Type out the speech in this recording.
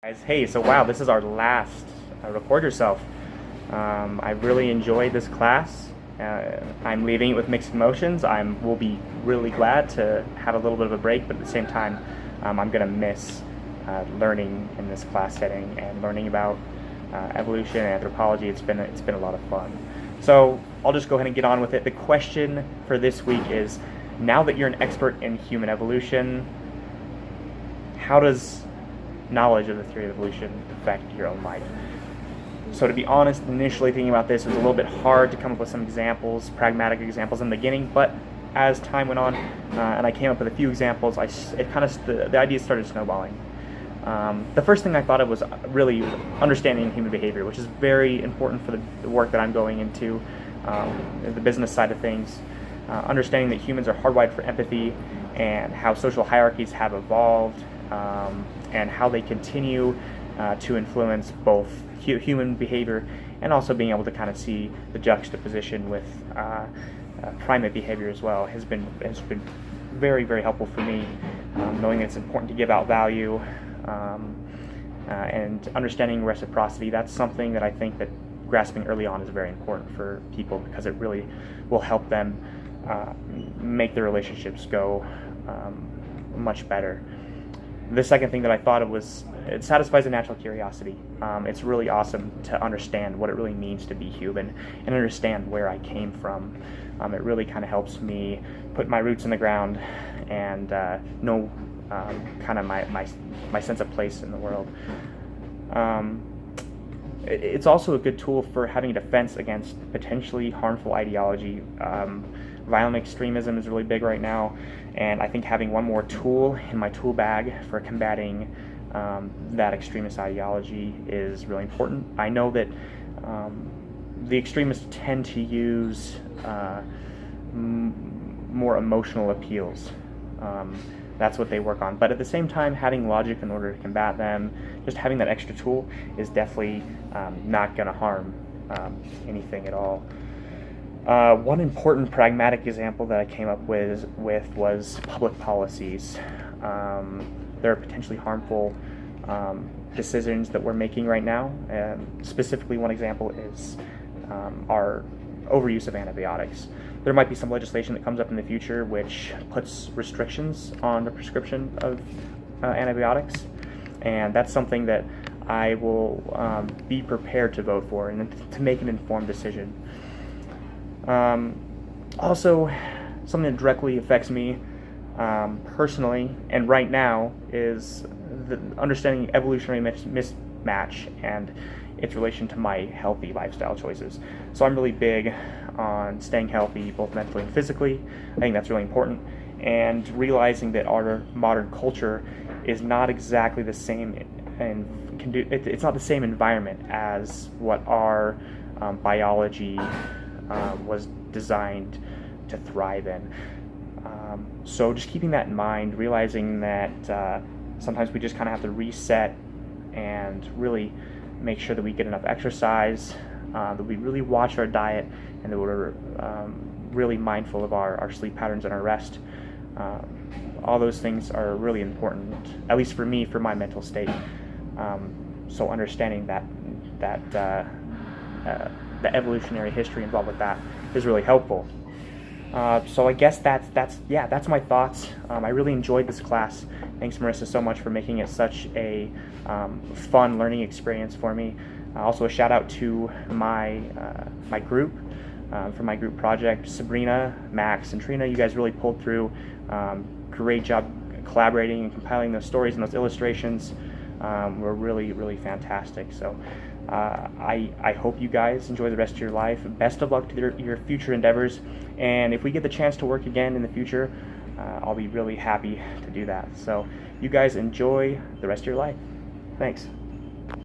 Guys, hey, so wow, this is our last Record Yourself. I really enjoyed this class. I'm leaving it with mixed emotions. Will be really glad to have a little bit of a break, but at the same time, I'm gonna miss learning in this class setting and learning about evolution and anthropology. It's been a lot of fun. So I'll just go ahead and get on with it. The question for this week is: now that you're an expert in human evolution, how does knowledge of the theory of evolution affect your own life? So to be honest, initially thinking about this, it was a little bit hard to come up with some examples, pragmatic examples in the beginning, but as time went on and I came up with a few examples, the idea started snowballing. The first thing I thought of was really understanding human behavior, which is very important for the work that I'm going into, the business side of things. Understanding that humans are hardwired for empathy and how social hierarchies have evolved, and how they continue to influence both human behavior and also being able to kind of see the juxtaposition with primate behavior as well has been very, very helpful for me, knowing that it's important to give out value, and understanding reciprocity. That's something that I think that grasping early on is very important for people, because it really will help them make their relationships go much better. The second thing that I thought of was it satisfies a natural curiosity. It's really awesome to understand what it really means to be human and understand where I came from. It really kind of helps me put my roots in the ground and know kind of my sense of place in the world. It's also a good tool for having a defense against potentially harmful ideology. Violent extremism is really big right now, and I think having one more tool in my tool bag for combating that extremist ideology is really important. I know that the extremists tend to use more emotional appeals. That's what they work on. But at the same time, having logic in order to combat them, just having that extra tool is definitely not going to harm anything at all. One important pragmatic example that I came up with was public policies. There are potentially harmful decisions that we're making right now. Specifically, one example is our overuse of antibiotics. There might be some legislation that comes up in the future which puts restrictions on the prescription of antibiotics, and that's something that I will be prepared to vote for and to make an informed decision. Also, something that directly affects me personally and right now is the understanding evolutionary mismatch and its relation to my healthy lifestyle choices. So I'm really big on staying healthy, both mentally and physically. I think that's really important, and realizing that our modern culture is not exactly the same and it's not the same environment as what our biology was designed to thrive in. So just keeping that in mind, realizing that sometimes we just kind of have to reset and really make sure that we get enough exercise, that we really watch our diet, and that we're really mindful of our sleep patterns and our rest. All those things are really important, at least for me, for my mental state. So understanding that the evolutionary history involved with that is really helpful. So I guess that's my thoughts. I really enjoyed this class. Thanks, Marissa, so much for making it such a fun learning experience for me. Also, a shout out to my group, for my group project. Sabrina, Max, and Trina, you guys really pulled through. Great job collaborating and compiling those stories and those illustrations. Were really, really fantastic. So I hope you guys enjoy the rest of your life. Best of luck to your future endeavors. And if we get the chance to work again in the future, I'll be really happy to do that. So you guys enjoy the rest of your life. Thanks.